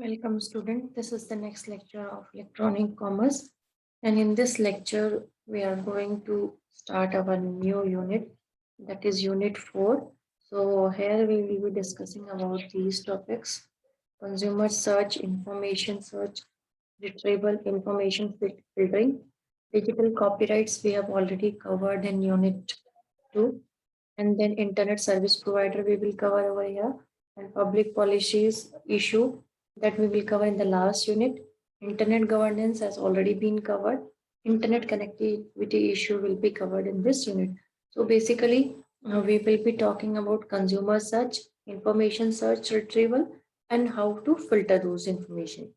Welcome student. This is the next lecture of electronic commerce, and in this lecture we are going to start our new unit, that is unit 4. So here we will be discussing about these topics: consumer search, information search, retrieval, information filtering, digital copyrights we have already covered in unit 2, and then internet service provider we will cover over here, and public policies issue that we will cover in the last unit. Internet governance has already been covered. Internet connectivity issue will be covered in this unit. So basically, we will be talking about consumer search, information search retrieval, and how to filter those information.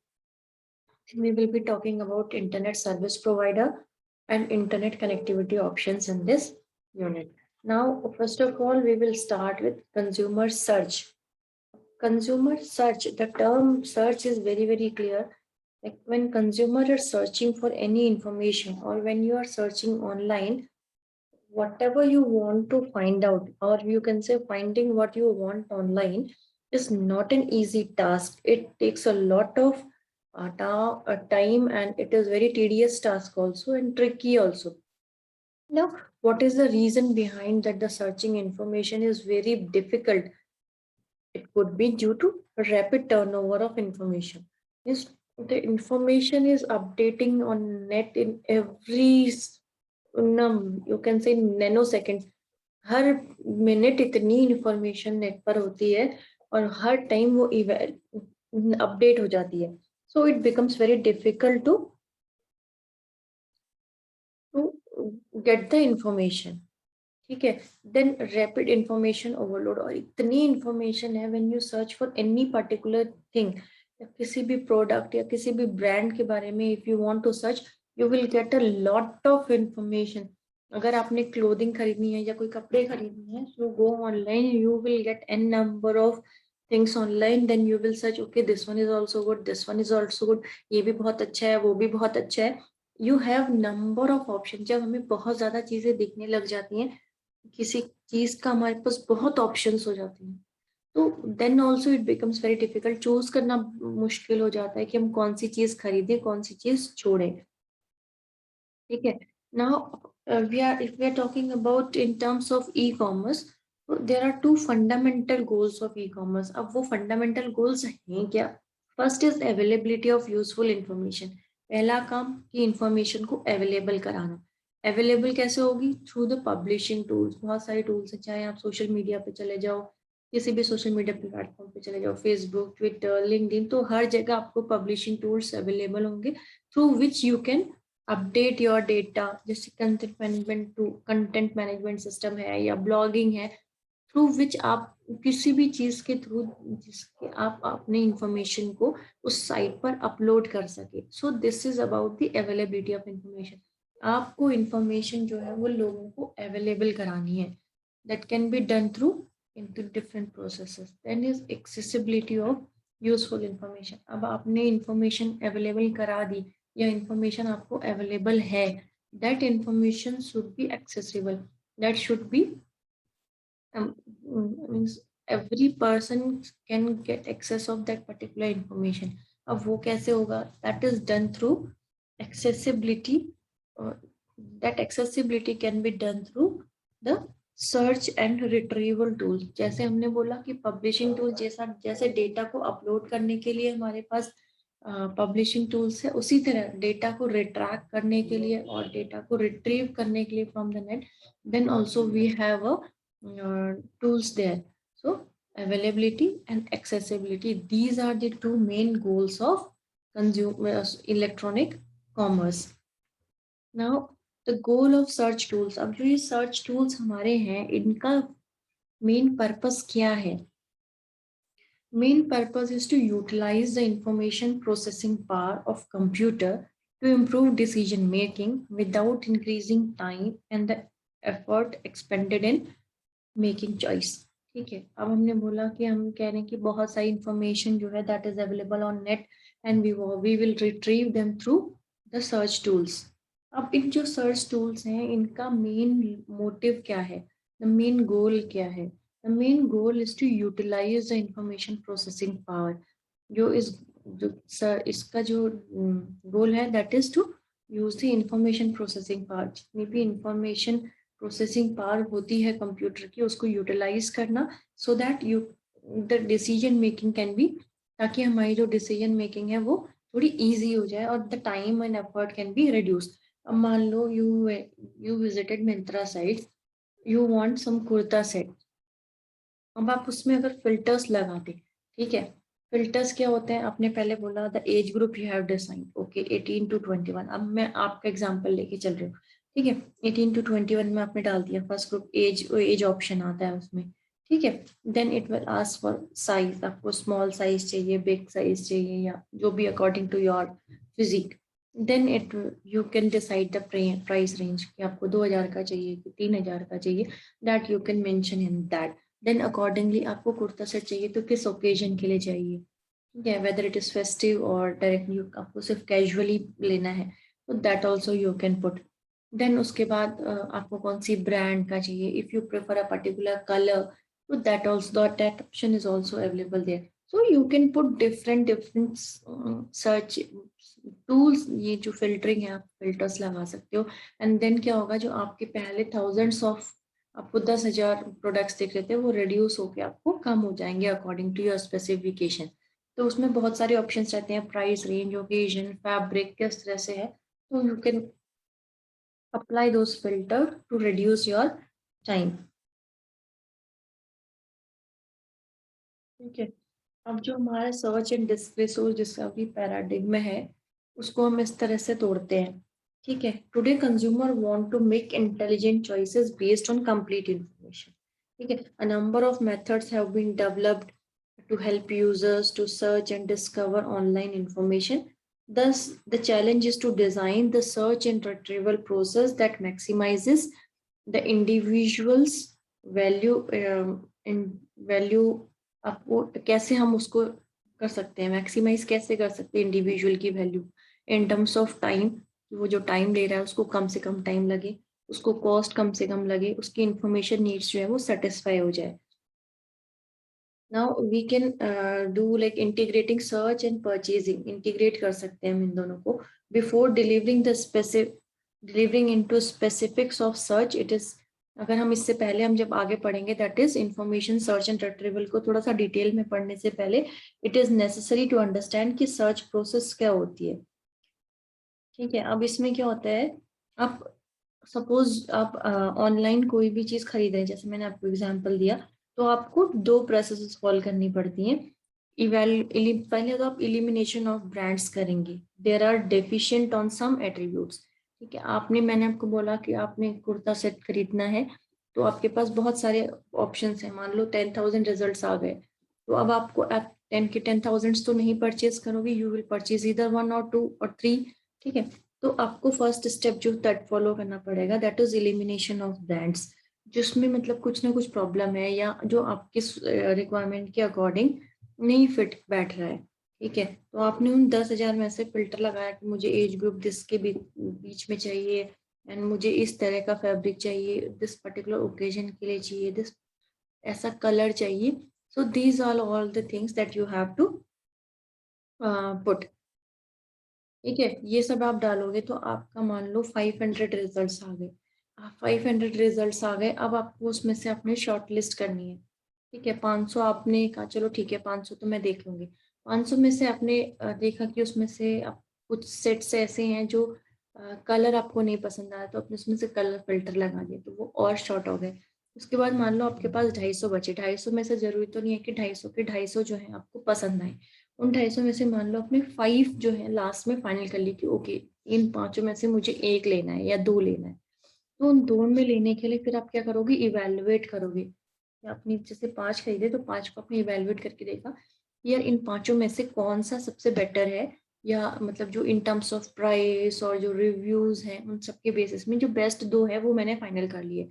We will be talking about internet service provider and internet connectivity options in this unit. Now, first of all, we will start with consumer search. Consumer search, the term search is very, very clear. Like when consumer are searching for any information or when you are searching online, whatever you want to find out, or you can say finding what you want online, is not an easy task. It takes a lot of time, and it is very tedious task also and tricky also. Now, what is the reason behind that the searching information is very difficult? It could be due to rapid turnover of information. Yes, the information is updating on net in you can say nanoseconds. Her minute इतनी information net पर होती है और हर time वो update हो जाती है. So it becomes very difficult to get the information. ठीक है. Then rapid information overload, और इतनी information है when you search for any particular thing, या किसी भी product या किसी भी brand के बारे में if you want to search, you will get a lot of information. अगर आपने clothing खरीदनी है या कोई कपड़े खरीदने हैं, so go online, you will get n number of things online, then you will search, okay, this one is also good, this one is also good, ये भी बहुत अच्छा है, वो भी बहुत अच्छा है. You have number of options. जब हमें बहुत ज़्यादा चीज़ें दिखने लग जाती हैं, किसी चीज का हमारे पास बहुत ऑप्शंस हो जाते हैं, तो then also it becomes very difficult. Choose करना मुश्किल हो जाता है कि हम कौन सी चीज खरीदें, कौन सी चीज छोड़ें. ठीक है. Now we are talking about in terms of e commerce. There are two fundamental goals of e commerce. अब वो फंडामेंटल गोल्स हैं क्या? First is availability of useful information. पहला काम कि इंफॉर्मेशन को अवेलेबल कराना. अवेलेबल कैसे होगी? Through the publishing tools. बहुत सारे टूल्स हैं, चाहे आप सोशल मीडिया पे चले जाओ, किसी भी सोशल मीडिया प्लेटफॉर्म पे चले जाओ, फेसबुक, ट्विटर, लिंक्डइन, तो हर जगह आपको पब्लिशिंग टूल्स अवेलेबल होंगे through which you can update your data. जैसे कंटेंट मैनेजमेंट सिस्टम है या ब्लॉगिंग है, थ्रू विच आप किसी भी चीज के थ्रू जिसके आप अपने इंफॉर्मेशन को उस साइट पर अपलोड कर सके. So this is about the availability of information. आपको इंफॉर्मेशन जो है वो लोगों को अवेलेबल करानी है. That can be done through into different processes. Then is accessibility of useful information. अब आपने इंफॉर्मेशन अवेलेबल करा दी या इंफॉर्मेशन आपको अवेलेबल है, that information should be accessible. That should be means every person can get access of that particular information. अब वो कैसे होगा? That is done through accessibility. That accessibility can be done through the search and retrieval tool. जैसे हमने बोला कि publishing tool जैसा जैसे डेटा को अपलोड करने के लिए हमारे पास पब्लिशिंग टूल्स है, उसी तरह डेटा को रिट्रैक्ट करने के लिए और डेटा को रिट्रीव करने के लिए from the net, then also we have a tools there. So availability and accessibility, these are the two main goals of consumer electronic commerce. Now the goal of search tools. अब जो ये search tools हमारे हैं, इनका main purpose क्या है? Main purpose is to utilize the information processing power of computer to improve decision making without increasing time and the effort expended in making choice. ठीक है. अब हमने बोला कि हम कह रहे हैं कि बहुत सारी information जो है that is available on net and we will retrieve them through the search tools. अब इन जो सर्च टूल्स हैं, इनका मेन मोटिव क्या है? द मेन गोल क्या है? The main goal is to utilize the information processing power. जो इस जो सर इसका जो गोल है that is to use the information processing power, जितनी भी इंफॉर्मेशन प्रोसेसिंग पावर होती है कंप्यूटर की उसको यूटिलाइज करना, so that you the decision making can be, ताकि हमारी जो डिसीजन मेकिंग है वो थोड़ी इजी हो जाए और the time and effort can be reduce. अब मान लो you visited Myntra site, you want some kurta set. अब आप उसमें अगर फिल्टर्स लगा दे, ठीक है, फिल्टर्स क्या होते हैं, आपने पहले बोला the age group you have decide, okay 18 to 21। अब मैं आपका एग्जांपल लेके चल रही हूँ, ठीक है, 18 to 21 में आपने डाल दिया फर्स्ट ग्रुप, एज ऑप्शन आता है उसमें, ठीक है। Then it will ask for size, आपको स्मॉल साइज चाहिए, बिग साइज चाहिए, या जो भी according to your physique. Then it you can decide the price range कि आपको 2000 का चाहिए कि 3000 का चाहिए, that you can mention in that. Then accordingly आपको कुर्ता सेट चाहिए तो किस ओकेजन के लिए चाहिए, ठीक है, वेदर इट इज फेस्टिव और डायरेक्टली आपको सिर्फ कैजुअली लेना है, तो that also you can put. Then उसके बाद आपको कौन सी ब्रांड का चाहिए, if you prefer a particular colour, तो that also that option is also available there. So you can put different different search tools, ये जो फिल्टरिंग है आप फिल्टर्स लगा सकते हो। एंड देन क्या होगा, जो आपके पहले थाउजेंड्स ऑफ आपको 10,000 प्रोडक्ट्स दिख रहे थे वो रिड्यूस होके आपको कम हो जाएंगे अकॉर्डिंग टू योर स्पेसिफिकेशन। तो उसमें बहुत सारे ऑप्शंस रहते हैं, प्राइस रेंज, ओकेजन, फैब्रिक किस तरह से है, तो you can apply those filter to reduce your time. ठीक है, अब जो हमारा search and resource discovery paradigm है उसको हम इस तरह से तोड़ते हैं, ठीक है। Today consumer want to make intelligent choices based on complete information, ठीक है। A number of methods have been developed to help users to search and discover online information. Thus, the challenge is to design the search and retrieval process that maximizes the individual's value in value। आपको कैसे हम उसको कर सकते हैं, maximise कैसे कर सकते हैं इंडिविजुअल की value in terms of time, वो जो टाइम ले रहा है उसको कम से कम टाइम लगे, उसको कॉस्ट कम से कम लगे, उसकी इंफॉर्मेशन नीड्स जो है वो सेटिस्फाई हो जाए। Now we can do like integrating search and purchasing, integrate कर सकते हैं हम इन दोनों को। Before delivering the specific delivering into specifics of search, it is, अगर हम इससे पहले हम जब आगे पढ़ेंगे that is information search and retrieval को थोड़ा सा डिटेल में पढ़ने से पहले it is necessary to understand कि सर्च प्रोसेस क्या होती है, ठीक है। अब इसमें क्या होता है, आप सपोज आप ऑनलाइन कोई भी चीज खरीद रहे हैं, जैसे मैंने आपको एग्जांपल दिया, तो आपको दो प्रोसेसेस फॉलो करनी पड़ती हैं। पहले तो आप इलिमिनेशन ऑफ ब्रांड्स करेंगे, there are deficient on some attributes, ठीक है। मैंने आपको बोला कि आपने कुर्ता सेट खरीदना है, तो आपके पास बहुत सारे ऑप्शंस हैं, मान लो 10,000 रिजल्ट्स आ गए, तो अब आपको आप 10,000 तो नहीं परचेज करोगे, यू विल परचेज इधर 1 or 2 or 3, ठीक है। तो आपको फर्स्ट स्टेप जो दैट फॉलो करना पड़ेगा that is elimination of brands, जिसमें मतलब कुछ ना कुछ प्रॉब्लम है या जो आपके रिक्वायरमेंट के अकॉर्डिंग नहीं फिट बैठ रहा है, ठीक है। तो आपने उन 10,000 में से फिल्टर लगाया कि मुझे एज ग्रुप दिस के बीच में चाहिए, एंड मुझे इस तरह का फैब्रिक चाहिए, दिस पर्टिकुलर ओकेजन के लिए चाहिए, दिस ऐसा कलर चाहिए। So these are all the things that you have to put, ठीक है। ये सब आप डालोगे तो आपका मान लो 500 रिजल्ट्स आ गए, 500 रिजल्ट्स आ गए, अब आपको उसमें से अपने शॉर्ट लिस्ट करनी है, ठीक है। 500 आपने कहा चलो ठीक है 500 तो मैं देख लूंगी, 500 में से आपने देखा कि उसमें से आप कुछ सेट्स ऐसे हैं जो कलर आपको नहीं पसंद आया, तो आपने उसमें से कलर फिल्टर लगा दिया तो वो और शॉर्ट हो गए। उसके बाद मान लो आपके पास 250 बचे, 250 में से जरूरी तो नहीं है कि 250 के 250 जो है आपको पसंद आए, उन 250 में से मान लो आपने 5 जो है लास्ट में फाइनल कर ली कि ओके इन पांचों में से मुझे एक लेना है या दो लेना है। तो उन दो में लेने के लिए फिर आप क्या करोगे, इवेलुएट करोगे, या अपनी जैसे 5 खरीदे तो 5 को आपने इवेलुएट करके देखा यार इन पांचों में से कौन सा सबसे बेटर है, या मतलब जो इन टर्म्स ऑफ प्राइस और जो रिव्यूज हैं उन सबके बेसिस में जो बेस्ट दो है वो मैंने फाइनल कर लिए।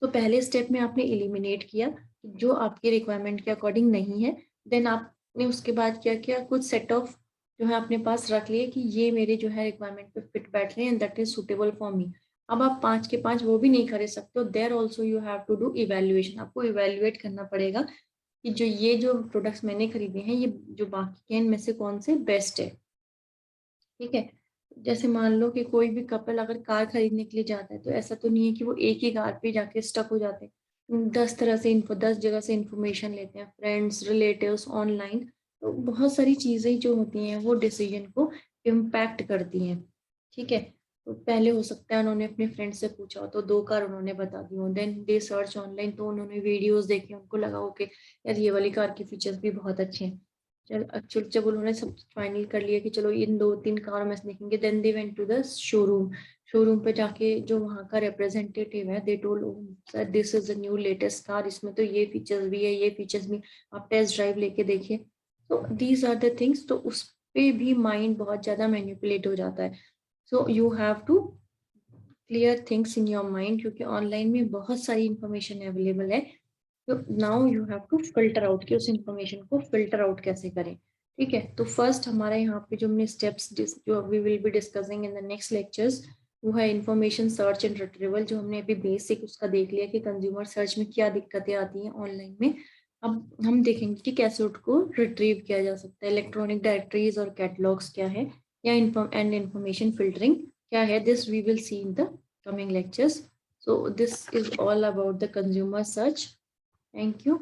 तो पहले स्टेप में आपने एलिमिनेट किया जो आपके रिक्वायरमेंट के अकॉर्डिंग नहीं है, देन आपने उसके बाद क्या किया, कुछ सेट ऑफ जो है अपने पास रख लिए कि ये मेरे जो है रिक्वायरमेंट पे फिट बैठ रहे हैं and that is suitable for me. अब आप 5 के 5 वो भी नहीं खरीद सकते हो, there also you have to do evaluation, आपको इवेल्युएट करना पड़ेगा कि जो प्रोडक्ट्स मैंने खरीदे हैं, ये जो बाकी के इनमें से कौन से बेस्ट है। ठीक है, जैसे मान लो कि कोई भी कपल अगर कार खरीदने के लिए जाता है, तो ऐसा तो नहीं है कि वो एक ही कार पे जाके स्टक हो जाते हैं। 10 जगह से इंफॉर्मेशन लेते हैं, फ्रेंड्स, रिलेटिव्स, ऑनलाइन। तो बहुत सारी चीजें जो होती हैं वो डिसीजन को इम्पैक्ट करती हैं। ठीक है, तो पहले हो सकता है उन्होंने अपने फ्रेंड से पूछा हो तो 2 कार उन्होंने बता दी हो, देन दे सर्च ऑनलाइन, तो उन्होंने वीडियोस देखे, उनको लगा हो कि यार ये वाली कार के फीचर्स भी बहुत अच्छे हैं। चल एक्चुअली जब उन्होंने सब फाइनल कर लिया कि चलो इन 2-3 कार में से देखेंगे, then they went to the showroom. Showroom पे जाके जो वहाँ का रिप्रेजेंटेटिव है, they told sir this is a new latest car, इसमें तो ये फीचर्स भी है, ये फीचर्स भी, आप टेस्ट ड्राइव लेके देखिए। तो दीज आर द थिंग्स। तो उस पे भी माइंड बहुत ज्यादा मैनिपुलेट हो जाता है। So you have to clear things in your mind, क्योंकि ऑनलाइन में बहुत सारी इंफॉर्मेशन अवेलेबल है। तो now you have to filter out कि उस इंफॉर्मेशन को फिल्टर आउट कैसे करें। ठीक है, तो फर्स्ट हमारा यहाँ पे जो हमने स्टेप्स जो we will be discussing in the next lectures, वो है इंफॉर्मेशन सर्च एंड रिट्रीवल। जो हमने अभी बेसिक उसका देख लिया कि कंज्यूमर सर्च में क्या दिक्कतें आती हैं ऑनलाइन में। अब हम देखेंगे कि कैसे उसको रिट्रीव किया जा सकता है, इलेक्ट्रॉनिक डायरेक्टरीज और कैटलॉग्स क्या है, या इंफॉर्मेशन फिल्टरिंग क्या है। This we will see in the coming lectures. So this is all about the consumer search. Thank you.